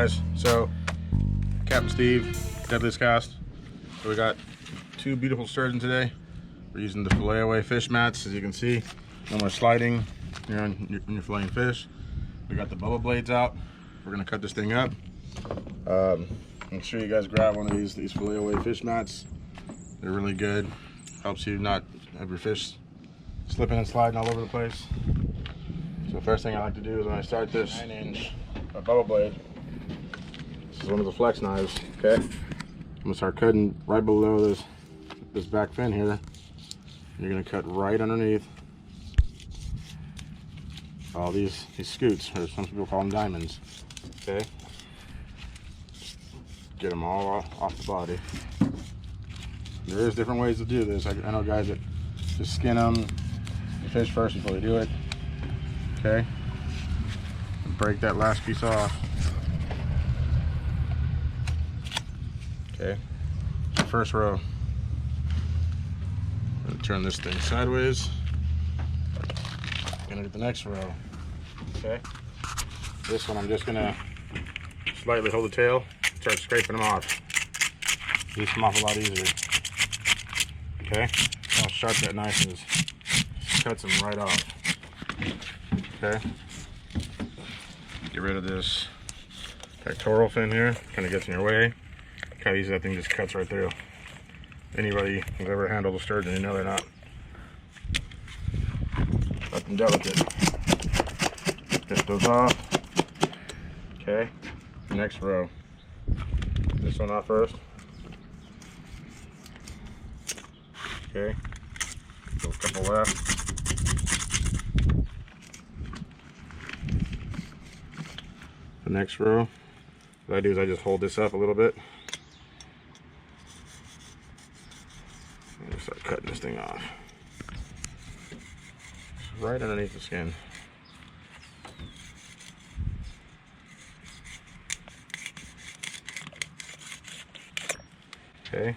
guys? So, Captain Steve, Deadliest Kast. So we got two beautiful sturgeon today. We're using the Fillet Away Fish Mats, as you can see. No more sliding when you're filleting fish. We got the Bubba blades out. We're gonna cut this thing up. Make sure you guys grab one of these Fillet Away Fish Mats. They're really good. Helps you not have your fish slipping and sliding all over the place. So the first thing I like to do is when I start this 9-inch Bubba blade, this is one of the flex knives, okay? I'm gonna start cutting right below this back fin here. You're gonna cut right underneath all these scoots, or some people call them diamonds, okay? Get them all off the body. There is different ways to do this. I know guys that just skin them, the fish first before they do it. Okay, and break that last piece off. Okay, first row. I'm gonna turn this thing sideways. Gonna get the next row. Okay, this one I'm just gonna slightly hold the tail, start scraping them off. These come off a lot easier. Okay, how sharp that knife is. Just cuts them right off. Okay, get rid of this pectoral fin here, kind of gets in your way. Look how easy that thing just cuts right through. Anybody who's ever handled a sturgeon, you know they're not nothing delicate. Get those off. Okay, next row. This one off first. Okay, go a couple left. The next row, what I do is I just hold this up a little bit and start cutting this thing off. It's right underneath the skin. Okay,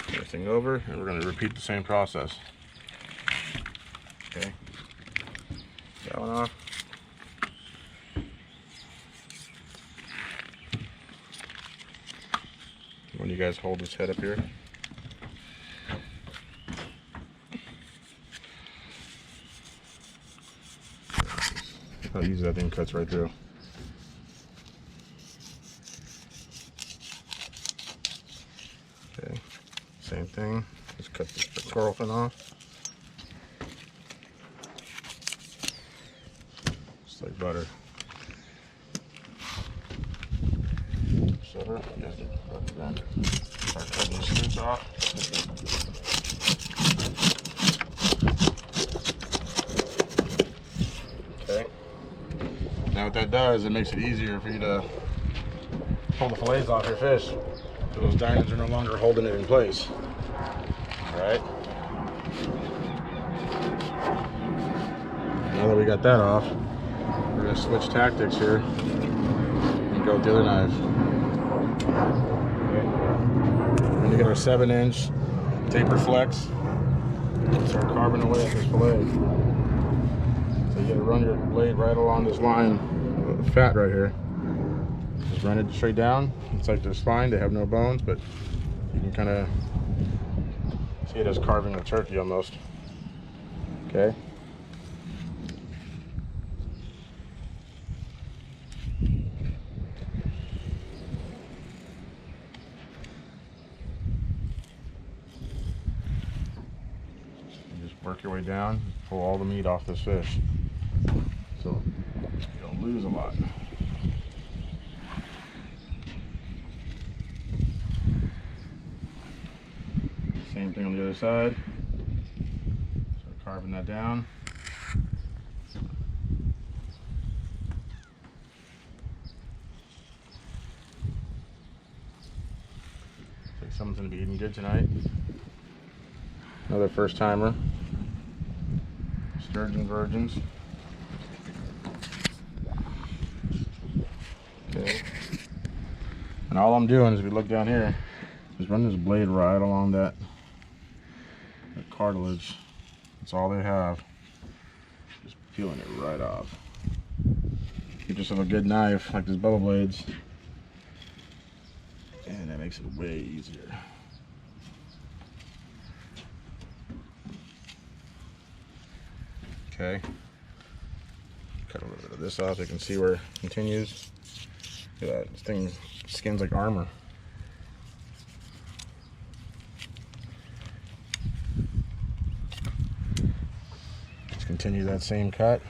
turn this thing over, and we're going to repeat the same process. Okay, that one off. When you guys hold this head up here, how easy that thing cuts right through. Okay, same thing, just cut this pectoral fin off, just like butter. So start cutting the scoots off. Okay. Now what that does, it makes it easier for you to pull the fillets off your fish. So those diamonds are no longer holding it in place. Alright. Now that we got that off, we're going to switch tactics here and go with the other knife. Okay. We're going to get our 7-inch tapered flex and start carving away at this fillet. So you got to run your blade right along this line of fat right here. Just run it straight down. It's like their spine, they have no bones, but you can kind of see it as carving a turkey almost. Okay. Work your way down, pull all the meat off this fish, so you don't lose a lot. Same thing on the other side. Start carving that down. Looks like someone's gonna be eating good tonight. Another first timer. Sturgeon virgins. Okay. And all I'm doing is, if you look down here, is run this blade right along that cartilage. That's all they have. Just peeling it right off. Get yourself a good knife like these Bubba blades, and that makes it way easier. Okay, cut a little bit of this off. You can see where it continues. Look at that, this thing skins like armor. Let's continue that same cut.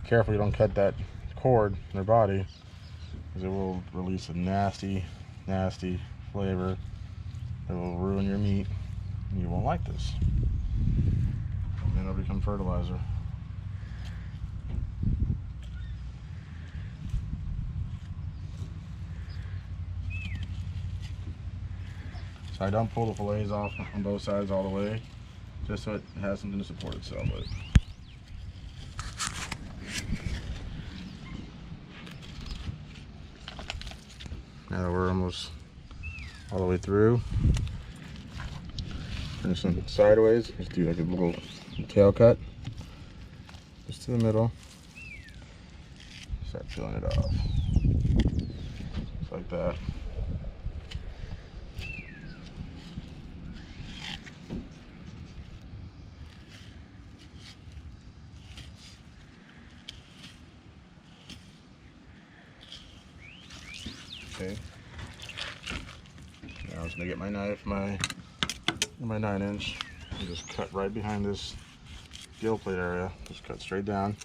Careful you don't cut that cord in their body, because it will release a nasty, nasty flavor that will ruin your meat, and you won't like this. And it'll become fertilizer. So I don't pull the fillets off on both sides all the way, just so it has something to support itself with. Now that we're almost all the way through, finish them sideways. Just do like a little tail cut, just to the middle. Start peeling it off, just like that. Okay. Now I'm just gonna get my knife, my 9-inch, and just cut right behind this gill plate area. Just cut straight down.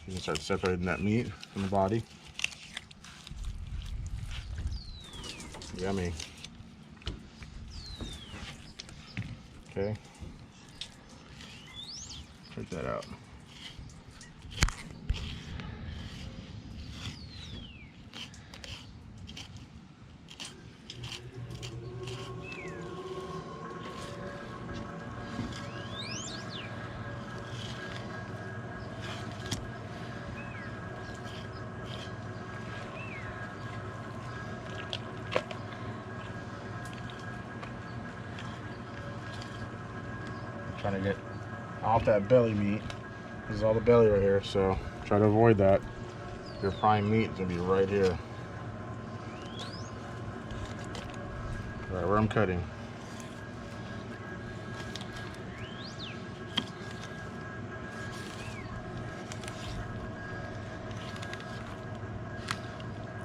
You can start separating that meat from the body. Yummy. Okay. Take that out. Trying to get off that belly meat. This is all the belly right here, so try to avoid that. Your prime meat is gonna be right here. Right where I'm cutting.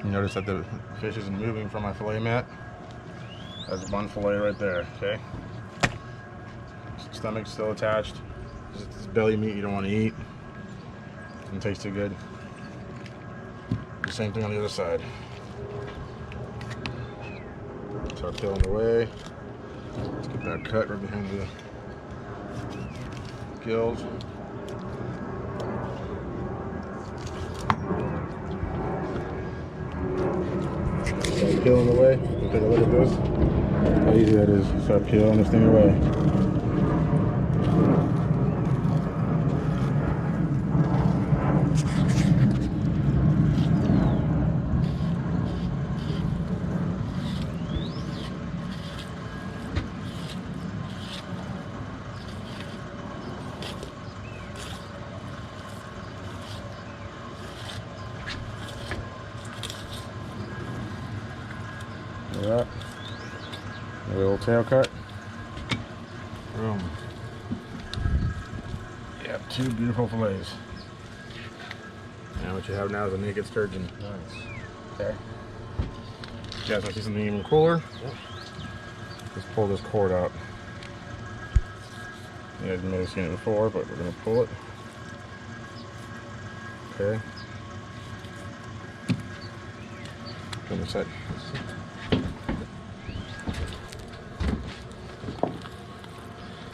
You notice that the fish isn't moving from my fillet mat. That's one fillet right there, okay? Stomach's still attached. This belly meat you don't want to eat. Doesn't taste too good. The same thing on the other side. Start peeling away. Let's get that cut right behind the gills. Start peeling away. Take a look at this. How easy that is. Start peeling this thing away. Look at that. A little tail cut. Boom. Yep, two beautiful fillets. Now what you have now is a naked sturgeon. Nice. Okay. You guys want to see something even cooler? Yep. Just pull this cord out. You guys may have seen it before, but we're going to pull it. Okay. Come this side.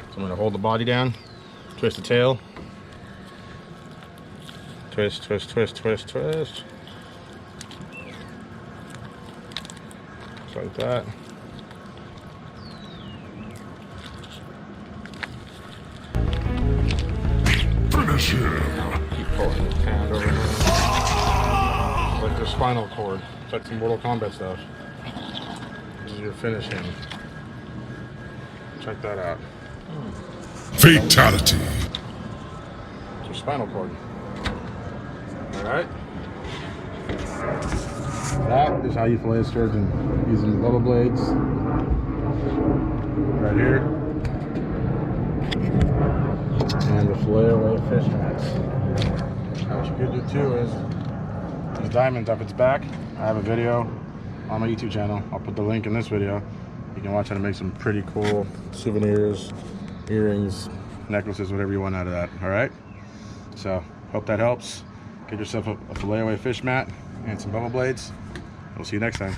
So I'm going to hold the body down, twist the tail, twist, twist, twist, twist, twist. Just like that. Finish him. Keep pulling the hand over here. It's like the spinal cord. It's like some Mortal Kombat stuff. This is your finish him. Check that out. Fatality. It's your spinal cord. Alright. That is how you fillet a sturgeon, using the Bubba blades. Right here. And the Fillet Away Fish Mats. Now what you could do too is these diamonds up its back. I have a video on my YouTube channel. I'll put the link in this video. You can watch how to make some pretty cool souvenirs, earrings, necklaces, whatever you want out of that. Alright? So, hope that helps. Get yourself a Fillet Away Fish Mat and some Bubba blades. We'll see you next time.